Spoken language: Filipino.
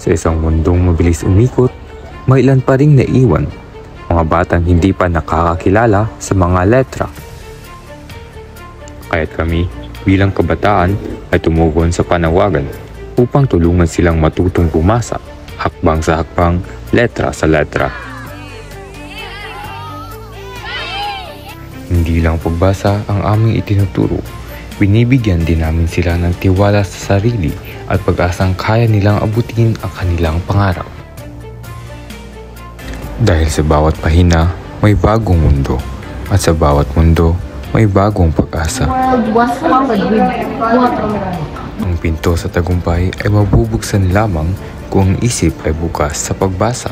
Sa isang mundong mabilis umikot, may ilan pa ring naiwan, mga batang hindi pa nakakakilala sa mga letra. Kaya't kami bilang kabataan ay tumugon sa panawagan upang tulungan silang matutong bumasa, hakbang sa hakbang, letra sa letra. Hindi lang pagbasa ang aming itinuturo, binibigyan din namin sila ng tiwala sa sarili at pag-asang kaya nilang abutin ang kanilang pangarap. Dahil sa bawat pahina, may bagong mundo, at sa bawat mundo, may bagong pag-asa. Ang pinto sa tagumpay ay mabubuksan lamang kung ang isip ay bukas sa pagbasa.